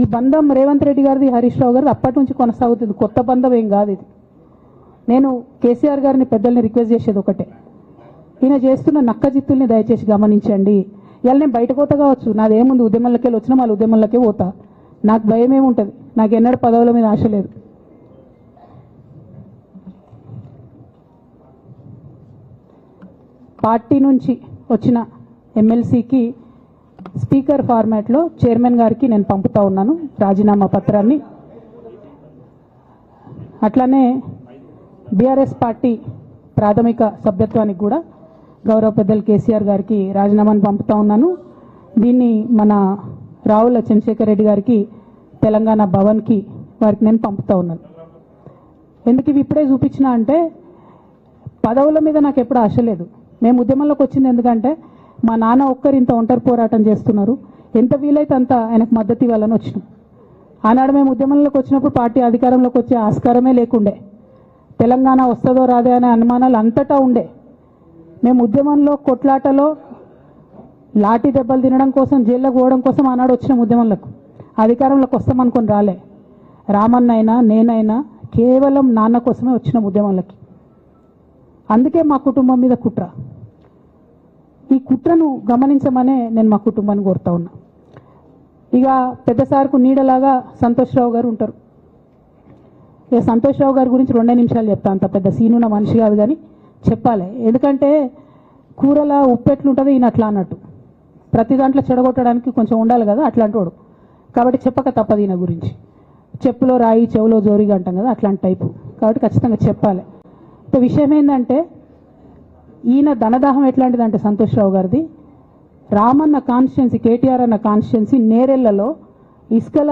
ఈ బంధం రేవంత్ రెడ్డి గారిది హరీష్ రావు గారిది అప్పటి నుంచి కొనసాగుతుంది, కొత్త బంధం ఏం కాదు ఇది. నేను కేసీఆర్ గారిని పెద్దల్ని రిక్వెస్ట్ చేసేది ఒకటే, ఈయన చేస్తున్న నక్కజిత్తుల్ని దయచేసి గమనించండి. ఇవాళ నేను బయట పోతా కావచ్చు, నాదేముంది, ఉద్యమంలోకి వెళ్ళి వచ్చినా మళ్ళీ ఉద్యమంలోకే పోతా, నాకు భయం ఏముంటుంది, నాకు ఎన్నడూ పదవుల మీద ఆశ లేదు. పార్టీ నుంచి వచ్చిన ఎమ్మెల్సీకి స్పీకర్ ఫార్మాట్లో చైర్మన్ గారికి నేను పంపుతా ఉన్నాను రాజీనామా పత్రాన్ని. అట్లానే బీఆర్ఎస్ పార్టీ ప్రాథమిక సభ్యత్వానికి కూడా గౌరవ పెద్దలు కేసీఆర్ గారికి రాజీనామాను పంపుతా ఉన్నాను. దీన్ని మన రావుల చంద్రశేఖర్ రెడ్డి గారికి తెలంగాణ భవన్కి వారికి నేను పంపుతా ఉన్నాను. ఎందుకు ఇవి ఇప్పుడే చూపించినా అంటే పదవుల మీద నాకు ఎప్పుడు ఆశ లేదు. మేము ఉద్యమంలోకి వచ్చింది ఎందుకంటే మా నాన్న ఒక్కరు ఇంత ఒంటరి పోరాటం చేస్తున్నారు, ఎంత వీలైతే అంత ఆయనకు మద్దతు ఇవ్వాలని వచ్చినాం. ఆనాడు మేము ఉద్యమంలోకి వచ్చినప్పుడు పార్టీ అధికారంలోకి వచ్చే ఆస్కారమే లేకుండే, తెలంగాణ వస్తుందో రాదే అనే అనుమానాలు అంతటా ఉండే. మేము ఉద్యమంలో కొట్లాటలో లాఠీ దెబ్బలు తినడం కోసం, జైల్లోకి పోవడం కోసం ఆనాడు వచ్చినాం ఉద్యమంలోకి. అధికారంలోకి వస్తామనుకొని రాలే. రామన్నైనా నేనైనా కేవలం నాన్న కోసమే వచ్చినాం ఉద్యమంలోకి. అందుకే మా కుటుంబం మీద కుట్ర. ఈ కుట్రను గమనించమనే నేను మా కుటుంబాన్ని కోరుతా ఉన్నా. ఇక పెద్ద సార్కు నీడలాగా సంతోష్ రావు గారు ఉంటారు. ఇక సంతోష్ రావు గారి గురించి 2 నిమిషాలు చెప్తా, అంత పెద్ద సీనున్న మనిషి కాదు కానీ చెప్పాలి. ఎందుకంటే కూరల ఉప్పు ఎట్లుంటుంది ఈయన అట్లా అన్నట్టు, ప్రతి దాంట్లో చెడగొట్టడానికి కొంచెం ఉండాలి కదా అట్లాంటి వాడు. కాబట్టి చెప్పక తప్పదు ఈయన గురించి. చెప్పులో రాయి చెవులో జోరిగా అంటాం కదా, అట్లాంటి టైపు. కాబట్టి ఖచ్చితంగా చెప్పాలి. విషయం ఏంటంటే ఈయన ధనదాహం ఎట్లాంటిదంటే సంతోష్ రావు గారిది, రామన్న కాన్స్టిట్యున్సీ, కేటీఆర్ అన్న కాన్స్టిట్యున్సీ నేరెళ్లలో ఇసుకల